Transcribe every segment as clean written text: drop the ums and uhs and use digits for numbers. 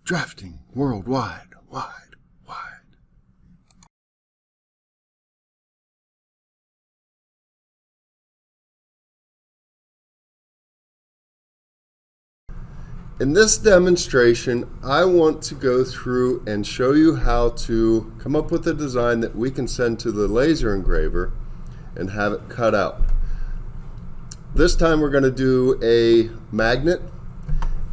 Drafting worldwide, wide. In this demonstration, I want to go through and show you how to come up with a design that we can send to the laser engraver and have it cut out. This time we're going to do a magnet,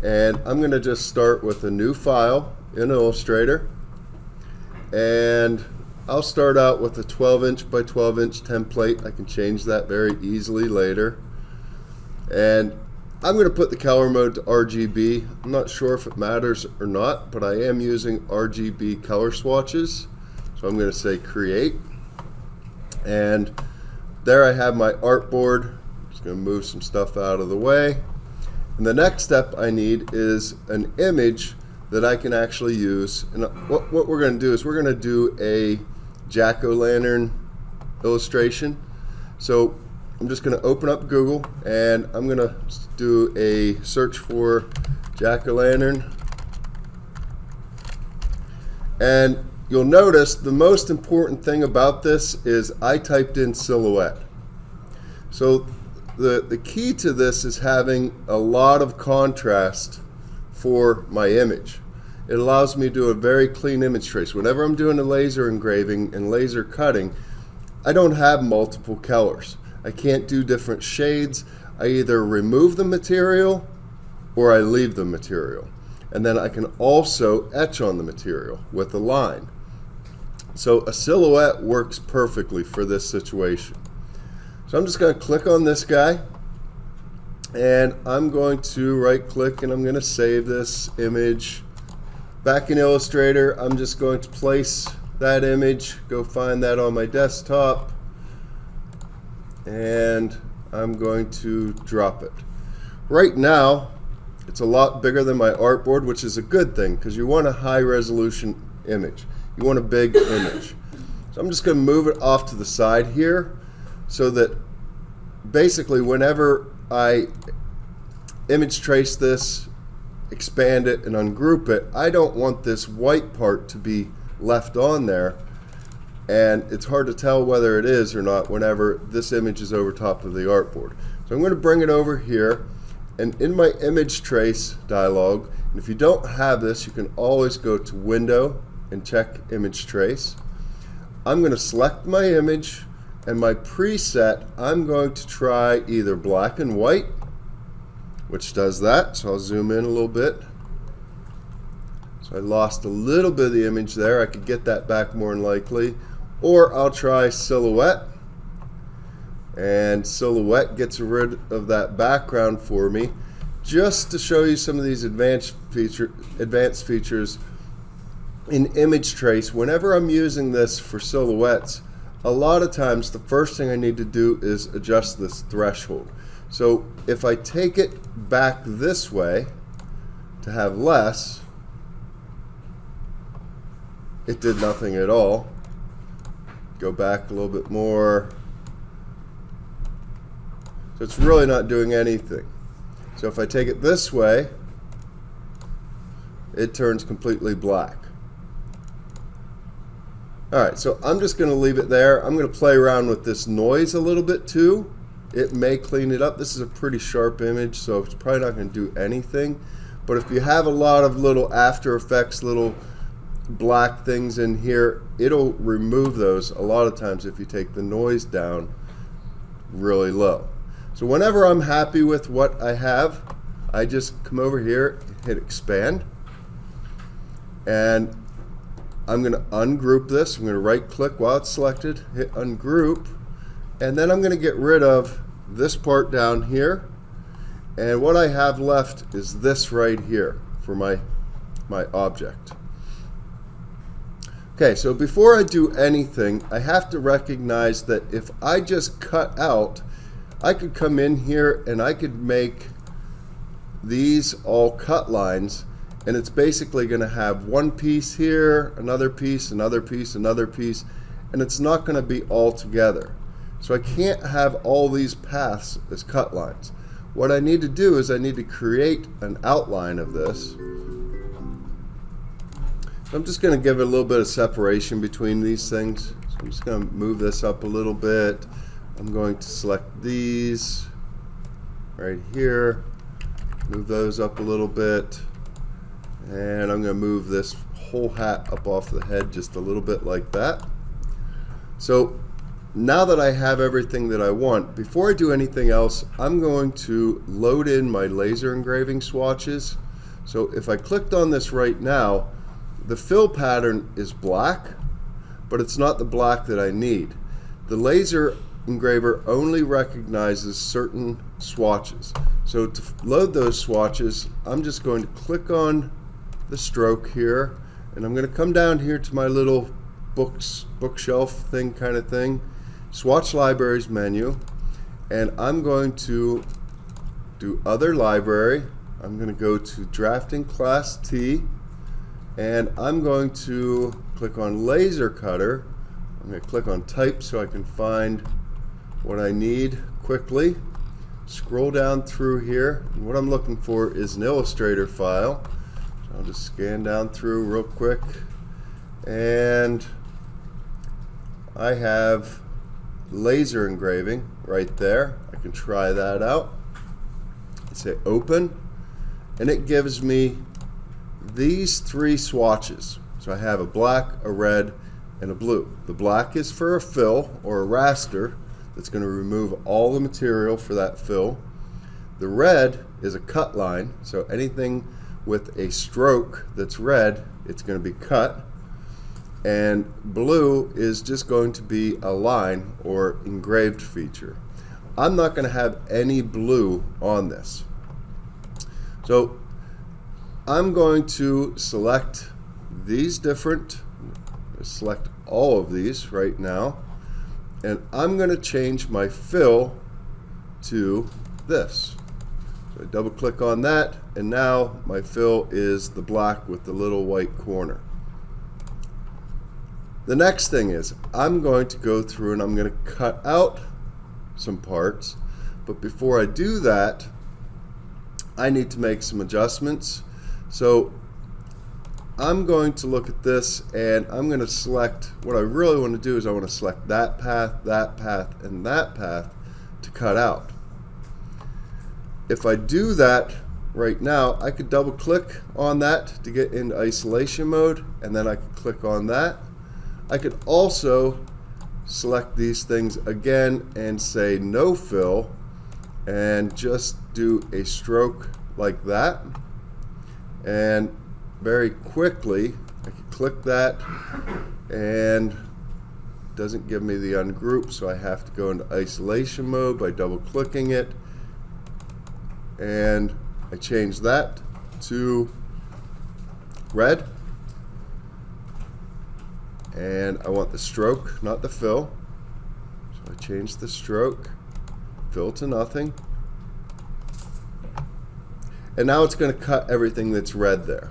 and I'm going to just start with a new file in Illustrator, and I'll start out with a 12-inch by 12-inch template. I can change that very easily later, and I'm going to put the color mode to RGB. I'm not sure if it matters or not, but I am using RGB color swatches. So I'm going to say create. And there I have my artboard. Just going to move some stuff out of the way. And the next step I need is an image that I can actually use. And what we're going to do is we're going to do a jack-o'-lantern illustration. So I'm just going to open up Google and I'm going to do a search for jack-o'-lantern. And you'll notice the most important thing about this is I typed in silhouette. So the key to this is having a lot of contrast for my image. It allows me to do a very clean image trace. Whenever I'm doing a laser engraving and laser cutting, I don't have multiple colors. I can't do different shades. I either remove the material or I leave the material. And then I can also etch on the material with a line. So a silhouette works perfectly for this situation. So I'm just going to click on this guy, and I'm going to right click and I'm going to save this image. Back in Illustrator, I'm just going to place that image, go find that on my desktop, and I'm going to drop it. Right now, it's a lot bigger than my artboard, which is a good thing because you want a high resolution image. You want a big image. So I'm just going to move it off to the side here so that basically whenever I image trace this, expand it, and ungroup it, I don't want this white part to be left on there. And it's hard to tell whether it is or not whenever this image is over top of the artboard. So I'm going to bring it over here, and in my image trace dialog, and if you don't have this, you can always go to Window and check Image Trace. I'm going to select my image, and my preset, I'm going to try either black and white, which does that, so I'll zoom in a little bit. So I lost a little bit of the image there. I could get that back more than likely. Or I'll try silhouette, and silhouette gets rid of that background for me. Just to show you some of these advanced features in image trace, whenever I'm using this for silhouettes, a lot of times the first thing I need to do is adjust this threshold. So if I take it back this way to have less, it did nothing at all. Go back a little bit more. So it's really not doing anything. So if I take it this way, it turns completely black. Alright, so I'm just going to leave it there. I'm going to play around with this noise a little bit too. It may clean it up. This is a pretty sharp image, so it's probably not going to do anything. But if you have a lot of little After Effects, little black things in here, it'll remove those a lot of times if you take the noise down really low. So whenever I'm happy with what I have, I just come over here, hit expand, and I'm going to ungroup this. I'm going to right click while it's selected, hit ungroup, and then I'm going to get rid of this part down here, and what I have left is this right here for my object. Okay, so before I do anything, I have to recognize that if I just cut out, I could come in here and I could make these all cut lines, and it's basically going to have one piece here, another piece, another piece, another piece, and it's not going to be all together. So I can't have all these paths as cut lines. What I need to do is I need to create an outline of this. I'm just going to give it a little bit of separation between these things. So I'm just going to move this up a little bit. I'm going to select these right here, move those up a little bit, and I'm going to move this whole hat up off the head just a little bit like that. So now that I have everything that I want, before I do anything else, I'm going to load in my laser engraving swatches. So if I clicked on this right now, the fill pattern is black, but it's not the black that I need. The laser engraver only recognizes certain swatches. So to load those swatches, I'm just going to click on the stroke here, and I'm going to come down here to my little bookshelf thing kind of thing, swatch libraries menu, and I'm going to do other library. I'm going to go to drafting class T, and I'm going to click on laser cutter. I'm going to click on type so I can find what I need quickly. Scroll down through here, and what I'm looking for is an Illustrator file. So I'll just scan down through real quick, and I have laser engraving right there. I can try that out. I say open, and it gives me these three swatches. So I have a black, a red, and a blue. The black is for a fill or a raster that's going to remove all the material for that fill. The red is a cut line, so anything with a stroke that's red, it's going to be cut. And blue is just going to be a line or engraved feature. I'm not going to have any blue on this. So I'm going to select these different, select all of these right now, and I'm going to change my fill to this. So I double click on that, and now my fill is the black with the little white corner. The next thing is I'm going to go through and I'm going to cut out some parts, but before I do that, I need to make some adjustments. So I'm going to look at this, and I'm going to select, what I really want to do is I want to select that path, and that path to cut out. If I do that right now, I could double click on that to get into isolation mode, and then I could click on that. I could also select these things again and say no fill, and just do a stroke like that. And very quickly, I can click that, and it doesn't give me the ungroup, so I have to go into isolation mode by double clicking it, and I change that to red, and I want the stroke, not the fill, so I change the stroke, fill to nothing, and now it's going to cut everything that's red there.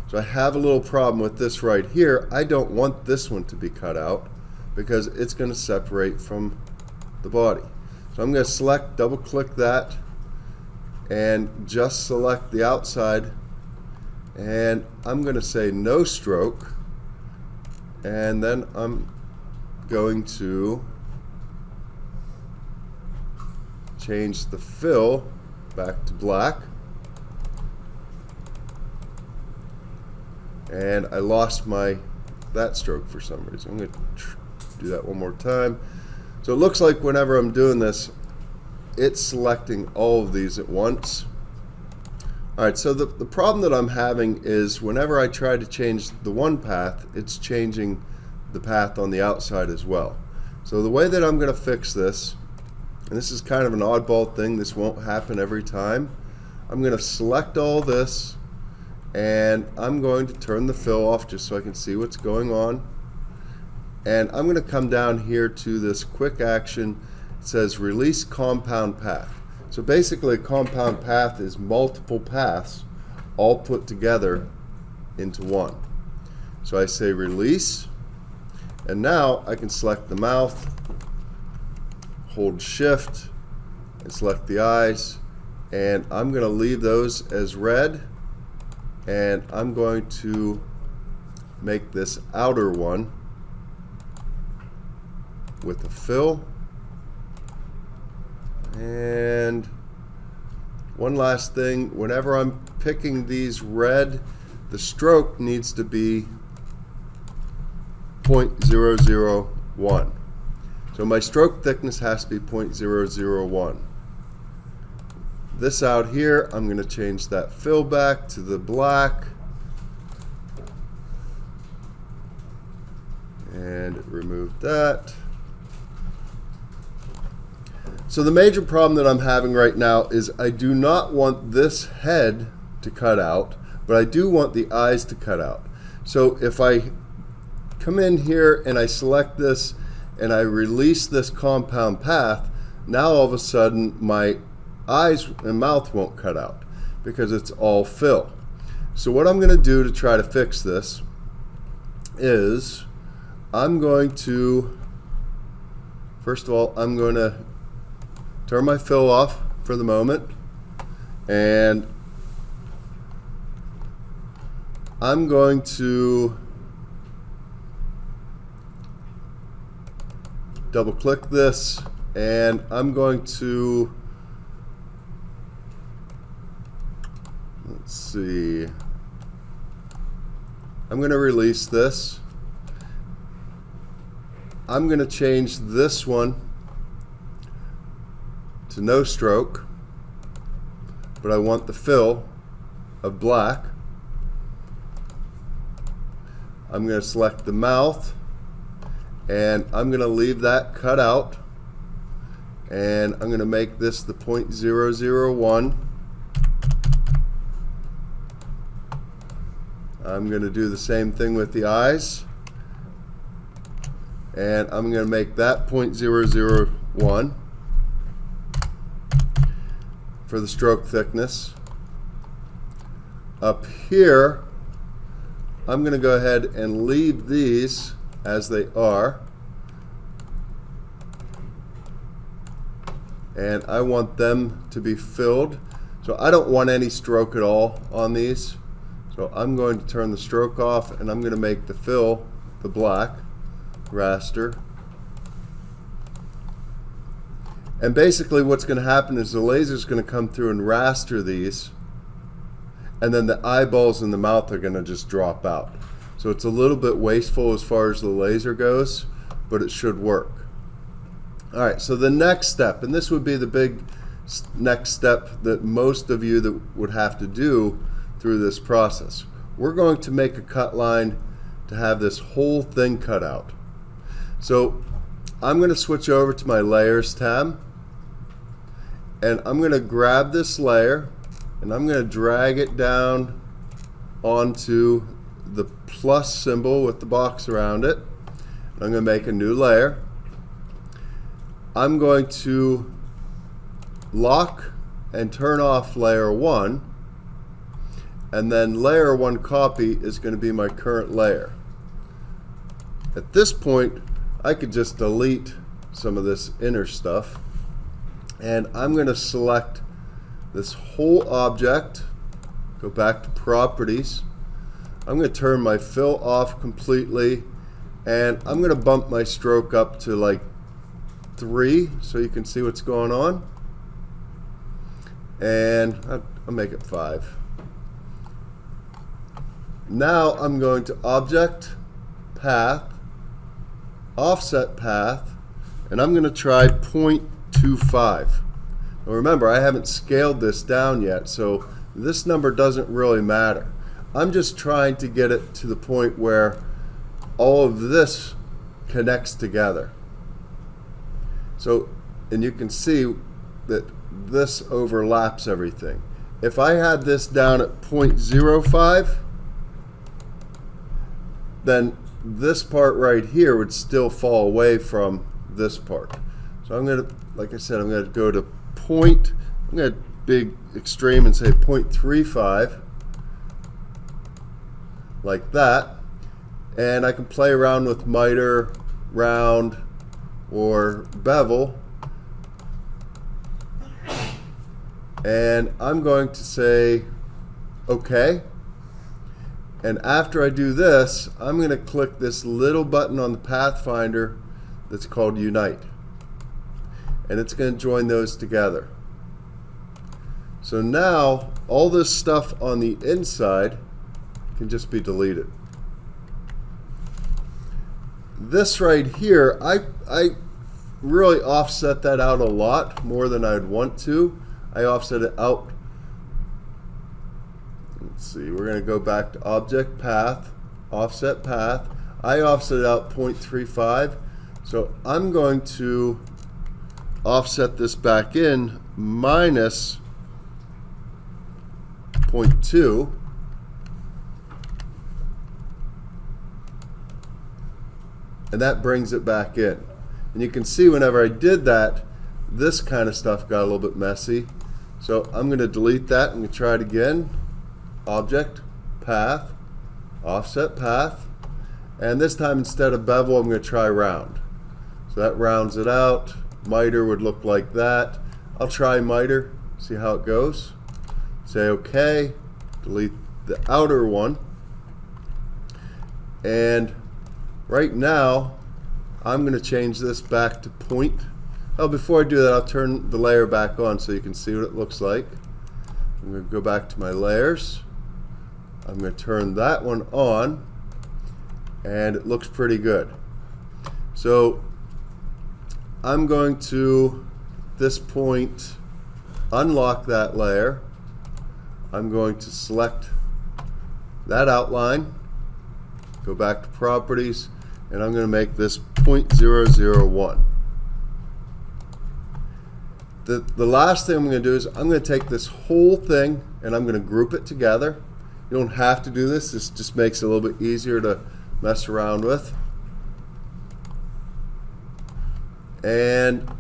So I have a little problem with this right here. I don't want this one to be cut out because it's going to separate from the body. So I'm going to select, double click that, and just select the outside, and I'm going to say no stroke, and then I'm going to change the fill back to black. And I lost that stroke for some reason. I'm going to do that one more time. So it looks like whenever I'm doing this, it's selecting all of these at once. Alright, so the problem that I'm having is whenever I try to change the one path, it's changing the path on the outside as well. So the way that I'm going to fix this, and this is kind of an oddball thing, this won't happen every time, I'm going to select all this, and I'm going to turn the fill off just so I can see what's going on. And I'm going to come down here to this quick action. It says release compound path. So basically a compound path is multiple paths all put together into one. So I say release, and now I can select the mouth, hold shift, and select the eyes, and I'm going to leave those as red, and I'm going to make this outer one with a fill. And one last thing, whenever I'm picking these red, the stroke needs to be 0.001. So my stroke thickness has to be 0.001. This out here, I'm going to change that fill back to the black. And remove that. So the major problem that I'm having right now is I do not want this head to cut out, but I do want the eyes to cut out. So if I come in here and I select this and I release this compound path, now all of a sudden my eyes and mouth won't cut out because it's all fill. So what I'm going to do to try to fix this is I'm going to, first of all, I'm going to turn my fill off for the moment, and I'm going to double click this, and I'm going to, let's see, I'm going to release this. I'm going to change this one to no stroke, but I want the fill of black. I'm going to select the mouth, and I'm going to leave that cut out, and I'm going to make this the 0.001. I'm going to do the same thing with the eyes, and I'm going to make that 0.001 for the stroke thickness. Up here, I'm going to go ahead and leave these as they are, and I want them to be filled. So I don't want any stroke at all on these. So I'm going to turn the stroke off, and I'm going to make the fill the black raster. And basically what's going to happen is the laser is going to come through and raster these, and then the eyeballs in the mouth are going to just drop out. So it's a little bit wasteful as far as the laser goes, but it should work. Alright, so the next step, and this would be the big next step that most of you that would have to do through this process. We're going to make a cut line to have this whole thing cut out. So I'm going to switch over to my layers tab, and I'm going to grab this layer and I'm going to drag it down onto the plus symbol with the box around it. I'm going to make a new layer. I'm going to lock and turn off layer 1, and then layer 1 copy is going to be my current layer. At this point, I could just delete some of this inner stuff, and I'm going to select this whole object, go back to properties. I'm going to turn my fill off completely, and I'm going to bump my stroke up to like 3 so you can see what's going on, and I'll make it 5. Now I'm going to object, path, offset path, and I'm going to try 0.25. Now remember, I haven't scaled this down yet, so this number doesn't really matter. I'm just trying to get it to the point where all of this connects together. So, and you can see that this overlaps everything. If I had this down at 0.05, then this part right here would still fall away from this part. So I'm going to, like I said, I'm going to go to I'm going to be extreme and say 0.35, like that. And I can play around with miter, round, or bevel. And I'm going to say OK. And after I do this, I'm going to click this little button on the Pathfinder that's called Unite. And it's going to join those together. So now all this stuff on the inside can just be deleted. This right here, I really offset that out a lot more than I'd want to. I offset it out. Let's see, we're going to go back to Object Path, Offset Path. I offset it out 0.35. So I'm going to offset this back in minus 0.2. And that brings it back in. And you can see whenever I did that, this kind of stuff got a little bit messy. So I'm going to delete that. I'm going to try it again. Object, Path, Offset Path. And this time instead of bevel, I'm going to try round. So that rounds it out. Miter would look like that. I'll try miter, see how it goes. Say OK, delete the outer one. And right now, I'm going to change this back to point. Oh, before I do that, I'll turn the layer back on so you can see what it looks like. I'm going to go back to my layers. I'm going to turn that one on, and it looks pretty good. So I'm going to, at this point, unlock that layer. I'm going to select that outline, go back to properties, and I'm going to make this 0.001. The last thing I'm going to do is I'm going to take this whole thing and I'm going to group it together. You don't have to do this. This just makes it a little bit easier to mess around with. And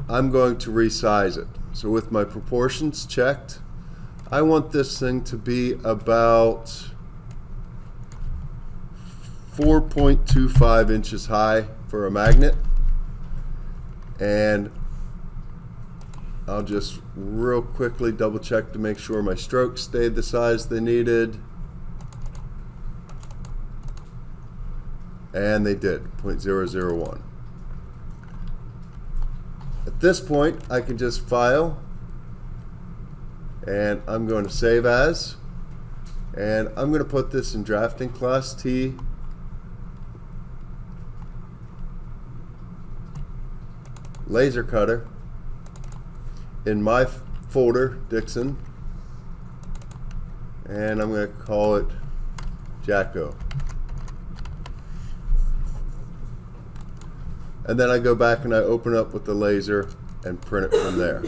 I'm going to resize it. So with my proportions checked, I want this thing to be about 4.25 inches high for a magnet. And I'll just real quickly double check to make sure my strokes stayed the size they needed. And they did, 0.001. At this point, I can just file, and I'm going to save as, and I'm going to put this in drafting class T. Laser cutter in my folder, Dixon, and I'm going to call it Jacko. And then I go back and I open up with the laser and print it from there.